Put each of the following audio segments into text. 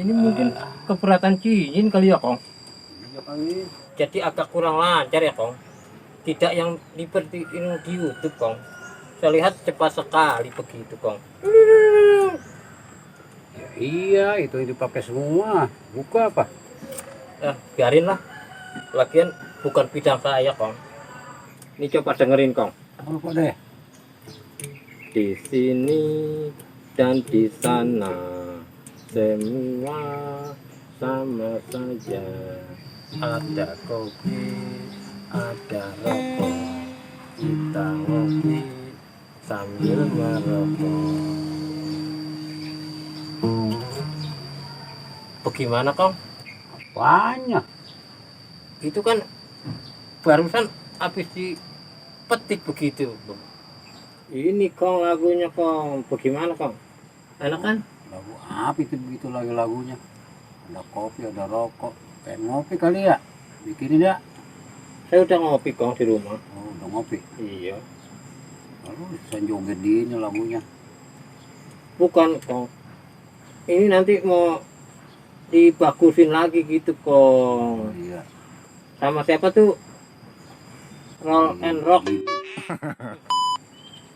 Ini mungkin keberatan cincin kali ya, Kong. Iya kali. Jadi agak kurang lancar ya, Kong. Tidak yang seperti ini di YouTube, Kong. Saya lihat cepat sekali begitu, Kong. Ya, iya, itu yang dipakai semua. Buka apa? Biarin lah. Lagian bukan bidang saya, Kong. Ini coba dengerin, Kong. Apa deh? Di sini dan di sana semua sama saja. Ada kopi, ada rokok. Kita ngopi sambil merokok. Bagaimana, Kong? Banyak. Itu kan barusan habis dipetik begitu. Ini, Kong, lagunya, Kong. Bagaimana, Kong? Enak kan? Lagu apa itu begitu lagi lagunya? Ada kopi, ada rokok. Kayak ngopi kali ya? Bikinin ya? Saya udah ngopi, Kong, di rumah. Oh, udah ngopi. Iya. Lalu bisa joget di ini lagunya. Bukan, Kong. Ini nanti mau dibagusin lagi gitu, Oh Kong. iya. Sama siapa tuh? Roll and Rock.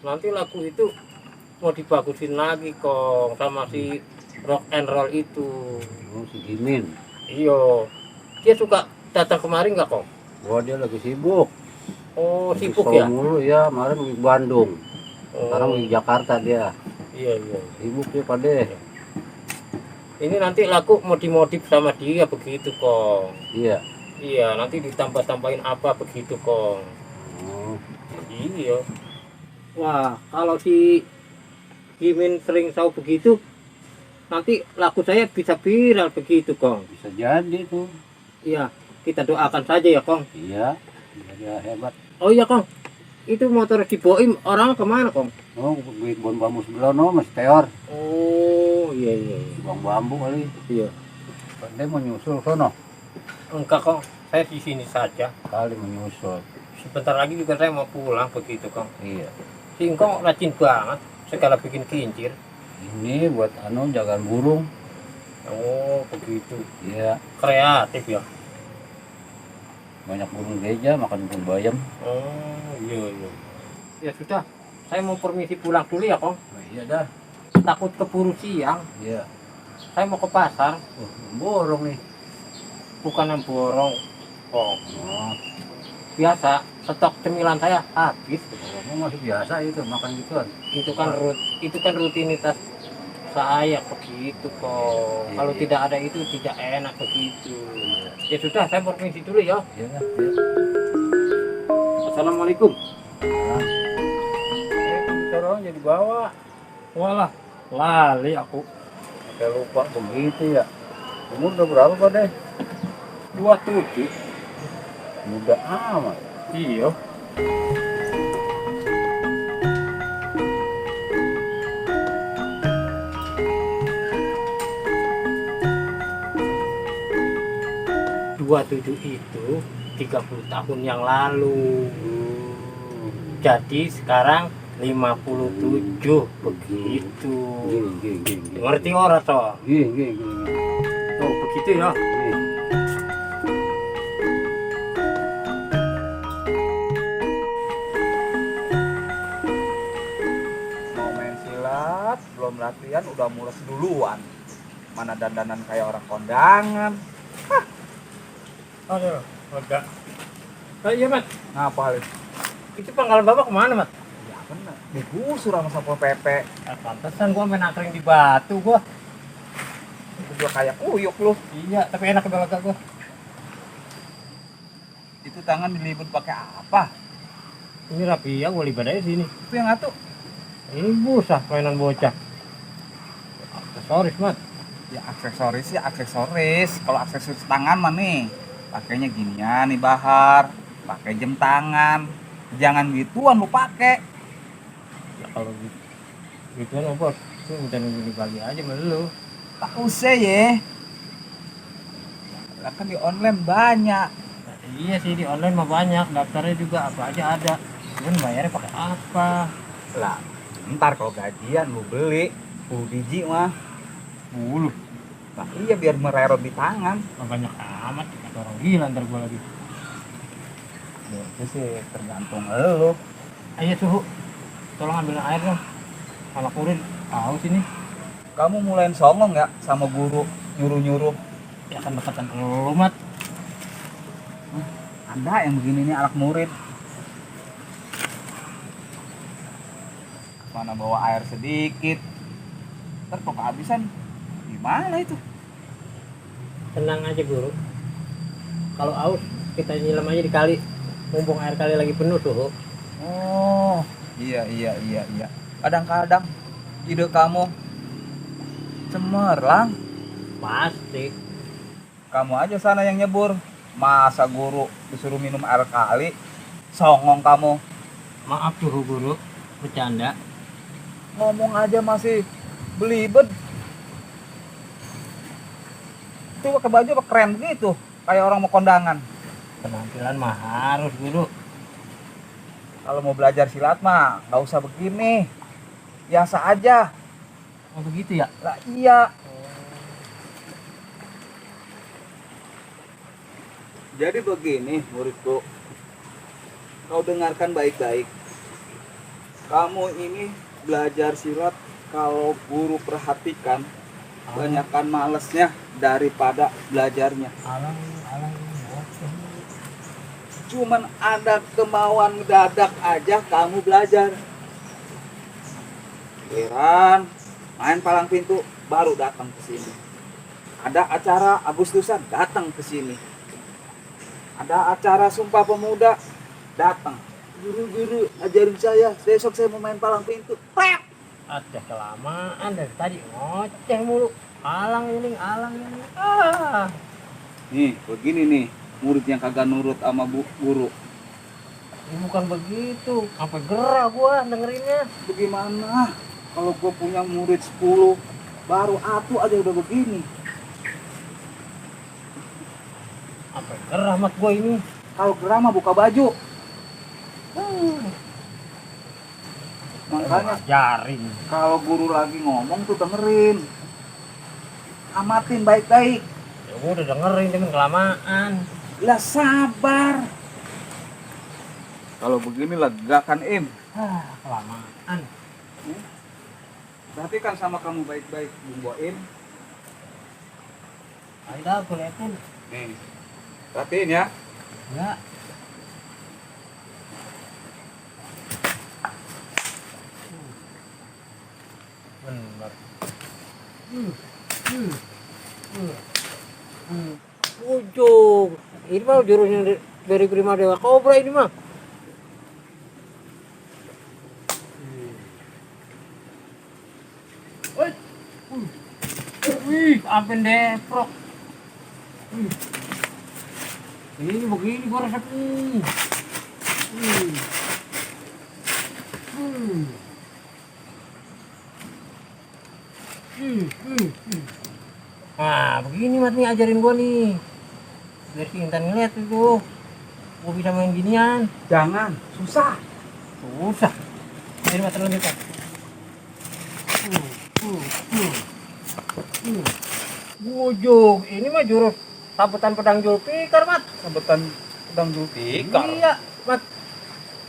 Nanti lagu itu mau dibagusin lagi, Kong. Sama si Rock and Roll itu. Oh, si Jimin. Iya. Dia suka datang kemari nggak, Kong? Wah, dia lagi sibuk. Oh, Lagi sibuk show ya? mulu ya, kemarin di Bandung. Sekarang Oh, di Jakarta dia. iya, iya. Sibuk dia Pade. Ini nanti lagu mau dimodif sama dia begitu, Kong. Iya. Iya, nanti ditambah-tambahin apa begitu, Kong. Oh, Iya. Wah, kalau si Jimin sering tahu begitu, nanti lagu saya bisa viral begitu, Kong. bisa jadi tuh. Iya, kita doakan saja ya, Kong. Iya. Dia hebat. Oh iya, Kong. Itu motor dibawain orang kemana, Kong? Oh, duit bon bambu sebelah no, Mas Teor. Oh, iya, iya, iya. Bang bambu kali. Iya. Dia mau nyusul sono. Enggak, Kong. Saya di sini saja. Kali menyusul. Sebentar lagi juga saya mau pulang begitu, Kong. Iya. Si Engkong rajin banget. Segala bikin kincir. Ini buat jagaan burung. Oh, begitu. Iya. Kreatif ya. Banyak burung gereja makan burung bayam. Oh, iya, iya. Ya sudah. Saya mau permisi pulang dulu ya, Kong. Oh, iya dah. Takut keburu siang. Iya. Saya mau ke pasar. Oh, borong nih. Bukan yang borong, Kong. Oh, Biasa, stok cemilan saya habis. kamu masih biasa itu makan gituan. Itu kan rutinitas saya begitu, Kong. Iya, Kalau iya. tidak ada itu tidak enak begitu. Ya sudah, saya permisi dulu ya. Iya dah. Iya. Assalamualaikum. Nah, Corong jadi bawa. Walah, lali aku. kayak lupa begitu ya. Umur udah berapa Pak deh? 27. Muda amat. Iya. Dua tujuh itu 30 tahun yang lalu. Jadi sekarang 57 begitu. Gini. Ngerti ora toh? Gini. Tuh begitu ya. Mau main silat, belum latihan udah mules duluan. Mana dandanan kayak orang kondangan. Aduh, lega. Oh iya, Mat. Ngapa Halim? Itu pangkalan Bapak kemana, Mat? Ya bener, digusur sama Satpol PP. Pantesan gua main angkring di batu gua. Itu gua kayak kuyuk lu. Iya, tapi enak banget gua. Itu tangan diliput pakai apa? Ini rapi ya, gua libat aja sini. Itu yang ngatu. Ini busa mainan bocah. Aksesoris, Mat. Ya aksesoris. Kalau aksesoris tangan mah nih, pakainya ginian nih Bahar. Pakai jam tangan. Jangan gituan lu pakai. Ya kalau gitu. Gituan, Bos. Itu udah nunggu pagi aja sama lu. Tak usah ya. Lah kan di online banyak. Nah, iya sih, di online mah banyak. Daftarnya juga apa aja ada. Cuman bayarnya pakai apa? Lah, ntar kalau gajian lu beli 10 biji mah. 10. Nah, iya biar mererot di tangan. banyak amat kata orang gila ntar gua lagi. Ya, itu sih tergantung lo. Ayo suhu, tolong ambil air dong. Anak murid haus ini. Kamu mulai songong nggak sama guru nyuruh-nyuruh? Ya kan dekatan lu mat. Ada yang begini nih anak murid. Mana bawa air sedikit, ntar kok kehabisan, gimana itu? Tenang aja guru. Kalau haus kita nyilam aja di kali. Mumpung air kali lagi penuh suhu. Oh, iya. Kadang-kadang ide kamu cemerlang. Pasti. Kamu aja sana yang nyebur. Masa guru disuruh minum air kali? Songong kamu. Maaf suhu guru, bercanda. Ngomong aja masih belibet. Itu pakai baju apa keren gitu, kayak orang mau kondangan. Penampilan mah harus guru. Kalau mau belajar silat mah nggak usah begini, biasa aja. Oh begitu ya? Lah iya. Jadi begini muridku, kau dengarkan baik-baik. Kamu ini belajar silat, kalau guru perhatikan banyakkan malesnya daripada belajarnya. Alang. Cuman ada kemauan mendadak aja kamu belajar. Heran, main palang pintu baru datang ke sini. Ada acara Agustusan datang ke sini. Ada acara Sumpah Pemuda datang. Guru-guru ajarin saya, besok saya mau main palang pintu. Prek! Ada kelamaan dari tadi ngoceh mulu. Alang ini. Ah. Nih, begini nih, murid yang kagak nurut sama guru. Ini bukan begitu. Sampai gerah gua dengerinnya. Bagaimana kalau gue punya murid 10, baru atu aja udah begini. Sampai gerah mat gua ini. Kalau gerah mah buka baju. Makanya Ajarin. kalau guru lagi ngomong tuh dengerin. Amatin baik-baik. Ya gua udah dengerin tapi kelamaan. Lah sabar. Kalau begini lega kan Im. Kelamaan. Perhatikan sama kamu baik-baik Bung Im. Ayo dah gua liatin. Nih, perhatiin ya. Ya. Bener. Ujung. Ini mah jurusnya dari Prima Dewa Cobra ini mah. Wih, sampai deprok. Ini begini gua resepnya. Nah, begini mat nih ajarin gua nih. Biar si Intan ngeliat itu. Gua bisa main ginian. Jangan, susah. Susah. Ini mat lanjutkan. Wujung, ini mah jurus sabetan pedang Julfikar, Mat. Sabetan pedang Julfikar. Iya, Mat.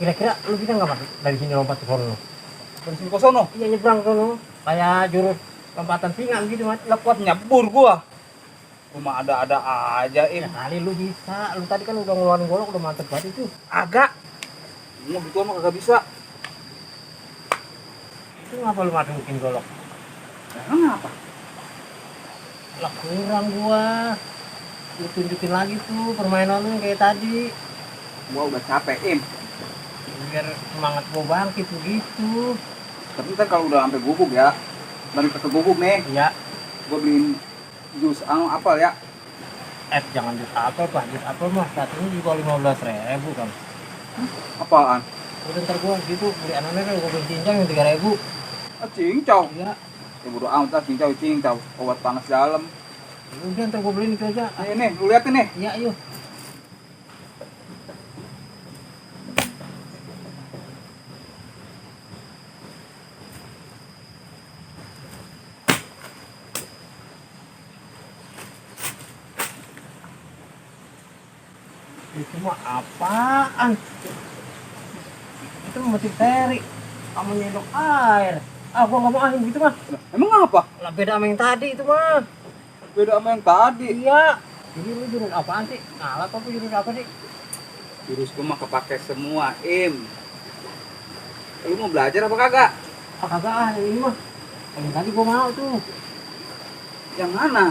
Kira-kira lu bisa nggak, Mat? Dari sini lompat ke sono. Dari sini ke sono. Iya, nyebrang ke sono. Kayak jurus lompatan singa gitu, Mat. Lah kuat nyebur gua. Cuma ada-ada aja Ya Im. kali lu bisa. Lu tadi kan udah ngeluarin golok, udah mantep banget itu. Agak. Mau gitu mah kagak bisa. Itu ngapa lu masukin golok? Jangan apa? Lah kurang gua. Lu tunjukin lagi tuh permainan lu kayak tadi. Gua udah capek Im. Biar semangat gua bangkit begitu. Tapi ntar kalau udah sampai guguk ya, dari ke guguk nih, Ya, gua beliin jus apel ya. jangan jus apel, Pak. Jus apel mah saat ini juga 15.000 kan. Apaan? Udah ntar gua gitu beli anaknya kan gua beli cincang yang 3.000. Cincau. Iya. Ya bodo amat lah, cincau obat panas dalam. Udah ntar gua beliin itu aja. Nih, lu liatin nih. Iya, yuk. Itu mah apaan? Itu mesin teri. Kamu nyendok air. Ah, gua nggak mau ahim gitu mah. Emang apa? Lah beda sama yang tadi itu mah. Beda sama yang tadi. Iya. Ini lu jurus apaan sih? Ngalah apa jurus apa sih? Jurusku mah kepake semua, Im. Lu mau belajar apa kagak? Ah, kagak ah, yang ini mah. Yang tadi gua mau tuh. Yang mana?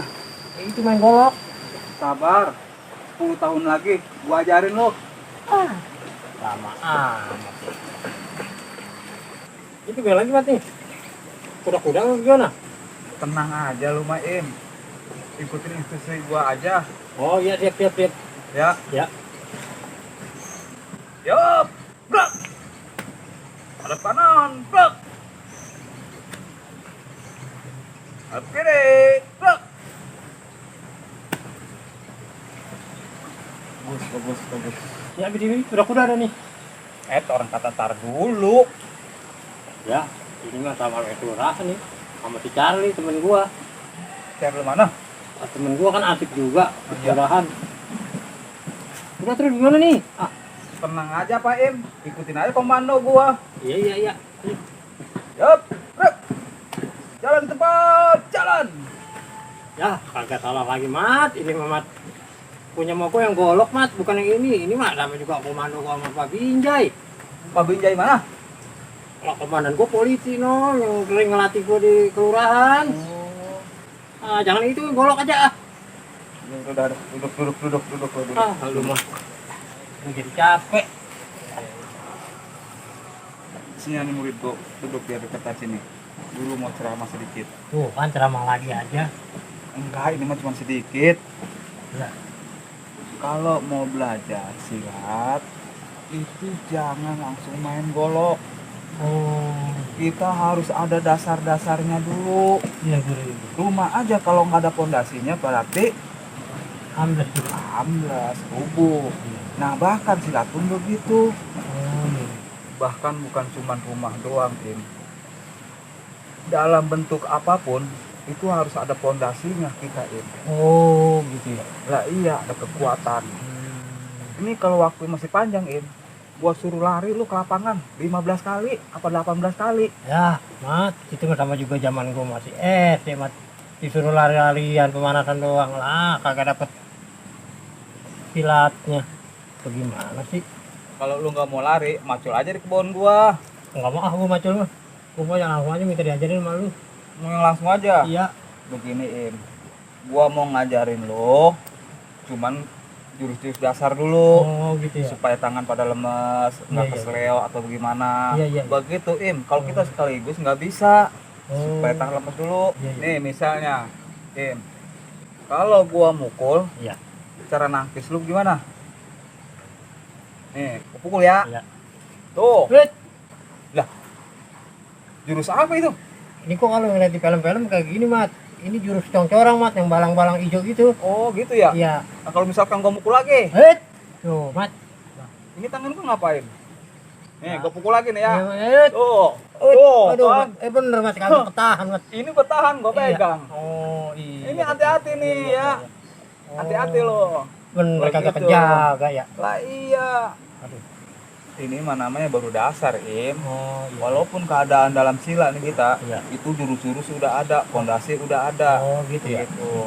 Itu main golok. Sabar. 10 tahun lagi gua ajarin lo. Ah, lama amat. Itu gimana lagi mati? Kuda-kuda gimana? Tenang aja lu mah, Im. Ikutin instruksi gua aja. Oh iya, siap. Ya. Ya. Yup. Brak. Hadap kanan. Brak. Hadap kiri. Brak. Bagus. Ya, begini kuda-kuda ada nih. Orang kata tar dulu. Ya, ini mah sama kayak kelurahan nih. Sama si Charlie, temen gua. Cari lu mana? Ah, temen gua kan asik juga, Iya. kelurahan. Udah terus gimana nih? Ah, Tenang aja Pak Im. Ikutin aja komando gua. iya. Yup. Brak. Jalan tepat. Jalan. Ya, kagak salah lagi, Mat. Ini mah, Mat. Punya mau yang golok, Mat, bukan yang ini. Ini mah sama juga komando gua sama Pak Binjai. Pak Binjai mana? Kalau komandan gua polisi, no, yang sering ngelatih gua di kelurahan. Ah, jangan itu, golok aja. Ah, Udah, duduk. lu mah. Gua jadi capek. Sini nih murid gua, duduk biar dekat sini. Dulu mau ceramah sedikit. Tuh, kan ceramah lagi aja. Enggak, ini mah cuma sedikit. Ya. Kalau mau belajar silat, itu jangan langsung main golok. Oh, Kita harus ada dasar-dasarnya dulu. iya guru. Rumah aja kalau nggak ada pondasinya berarti Ambles gitu. amblas, rubuh. Nah bahkan silat pun begitu. Oh, iya. Bahkan bukan cuma rumah doang, Im. Dalam bentuk apapun itu harus ada pondasinya kita, Im. Oh, gitu ya. Lah iya, ada kekuatan. Ini kalau waktu masih panjang, Im, gua suruh lari lu ke lapangan 15 kali apa 18 kali. Ya, Mat, itu mah sama juga zaman gua masih SD, Mat. Disuruh lari-larian pemanasan doang lah, kagak dapet silatnya. Bagaimana sih? Kalau lu nggak mau lari, macul aja di kebun gua. Enggak mau ah, gua macul mah. Gua mau yang langsung aja minta diajarin sama lu. Mau yang langsung aja. Iya. Begini, Im. Gua mau ngajarin lu cuman jurus-jurus dasar dulu. Oh, gitu ya. Supaya tangan pada lemes, nggak Iya. kesleo atau bagaimana. Iya. Begitu, Im. Kalau kita sekaligus nggak bisa. Oh. Supaya tangan lemes dulu. Iya. Nih, misalnya, Im. Kalau gua mukul, Iya. cara nangkis lu gimana? Nih, gua pukul ya. Iya. Tuh, Wait, jurus apa itu? ini kok kalau ngeliat di film-film kayak gini, Mat. Ini jurus congcorang, Mat, yang balang-balang hijau gitu. Oh, gitu ya. Iya. Nah, kalau misalkan gua mukul lagi, Wait. Tuh, Mat. ini tangan gua ngapain? Nih, gua pukul lagi nih ya. Wait. Tuh, Aduh, kan? Mat. Bener, Mat, kagak ketahan, Mat. Ini bertahan, gua Iya. pegang. Oh, iya. Ini hati-hati nih ya. Oh. Hati-hati lo. Bener, kagak Begitu. kejaga ya. Lah iya. Aduh. Ini mah namanya baru dasar, Im. Oh, iya. Walaupun keadaan dalam sila nih kita, Iya. itu jurus-jurus udah ada, fondasi udah ada. Oh, gitu ya. Gitu.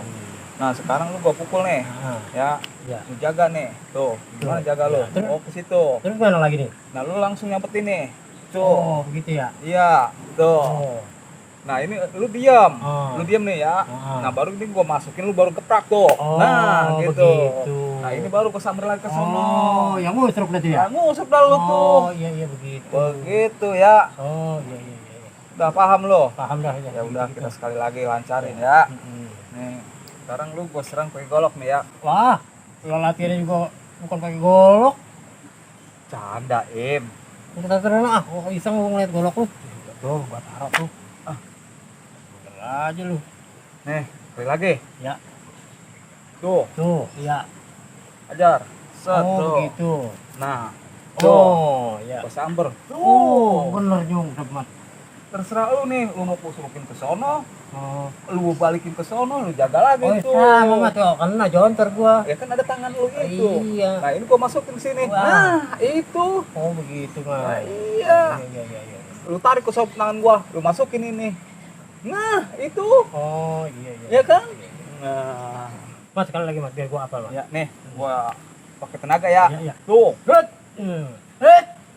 Nah, sekarang lu gua pukul nih. Nah, Ya, iya. lu jaga nih. Tuh, gimana jaga lu? Ya, terus? Oh, ke situ. Terus mana lagi nih? Nah, lu langsung nyampetin nih. Tuh. Oh, begitu ya. Iya, tuh. Oh. Nah, ini lu diam. Oh. Lu diam nih ya. Oh. Nah, baru ini gua masukin, lu baru geprak tuh. Oh, Nah, gitu. begitu. Nah, ini baru kesamber lagi ke sono. Oh, yang ngusruk berarti ya? Ya, ngusuk dah lu tuh. Oh, iya begitu. Begitu ya. Oh, iya. Udah paham lo? Paham dah ya. Ya udah, Begitu. kita sekali lagi lancarin ya. Mm-mm. Nih, sekarang lu gua serang pakai golok nih ya. Wah, lo latihannya juga bukan pakai golok. Canda, Im. Kita terus ah, kok iseng lu ngeliat golok lu. Tuh, gua taruh tuh. Ah. Bener aja lu. Nih, sekali lagi. Ya. Tuh, Tuh, iya. ajar. Set, Oh, tuh. begitu. Nah, tuh. Oh, ya. Gua samber. Oh, bener juga, Mat. terserah lu nih, lu mau kusurukin ke sono, Oh. lu balikin ke sono, lu jaga lagi Oh, itu. sama mat tuh kena jontor gua. Ya kan ada tangan lu itu. Iya. Nah, ini gua masukin sini. Wah. Nah, itu. Oh, begitu Nah, mah. iya. Iya. Lu tarik ke sop tangan gua, lu masukin ini. Nah, itu. Oh, iya. Ya kan? Nah, Mas sekali lagi mas biar gua apa mas? ya nih, gua pakai tenaga ya. Iya. Tuh, Hut. Hmm.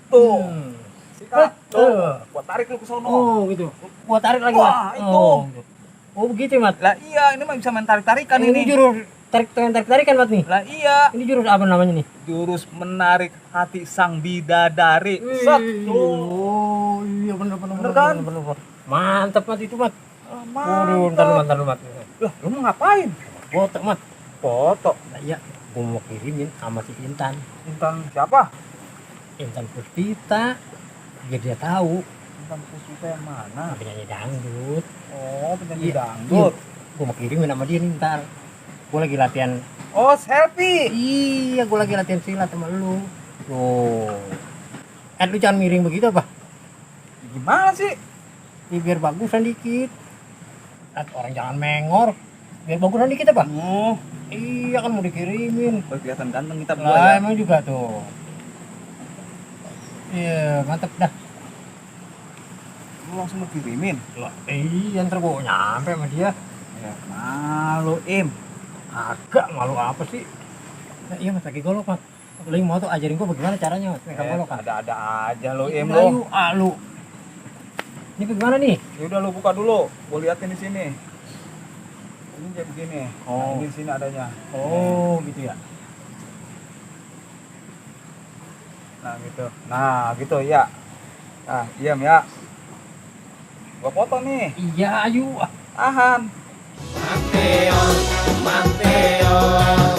tuh. Hmm. Sikat. Tuh, Eh. gua tarik lu ke sono. Oh, gitu. Gua tarik lagi Wah, mas. itu. Oh, gitu. Oh, begitu mas. Lah iya, ini mah bisa main tarik-tarikan Ini ini. jurus tarikan mas nih. Lah iya, Ini jurus apa namanya nih? jurus menarik hati sang bidadari. Set. Tuh. Oh, iya benar. Bener kan? Bener. Mantap mas itu mas. Ah, Waduh, mantap. ntar lu mas. Lah, lu mau ngapain? Foto mas. Foto. Nah, iya, gua mau kirimin sama si Intan. Tentang siapa? Intan Puspita. Biar dia tahu. Tentang Puspita yang mana? Penyanyi dangdut. Oh, penyanyi Iya. dangdut. Gua mau kirimin sama dia nih ntar. Gua lagi latihan. Oh, selfie. Iya, gua lagi latihan silat sama lu. Tuh. Lu jangan miring begitu apa? Gimana sih? Ya, biar bagusan dikit. Orang jangan mengor. Biar bagusan dikit apa? Oh, Iya kan mau dikirimin. kelihatan ganteng kita berdua Lah ya. emang juga tuh. Iya, mantep dah. Lu langsung mau kirimin. Lah, iya ntar gua nyampe sama dia. Ya, malu, Im. Agak malu apa sih? Nah, iya mas lagi golok mas. Lagi mau tuh ajarin gua bagaimana caranya mas megang golok kan. Ada-ada aja lu, Im Nah, lu. yuk, lu. Ini bagaimana nih? Ya udah lu buka dulu. Gua liatin di sini. Ini kayak begini. Oh. Nah, ini di sini adanya. Oh, gitu ya. Nah, gitu. Nah, gitu ya. Nah, diam ya. Gua foto nih. Iya, ayo. Tahan. Mateo.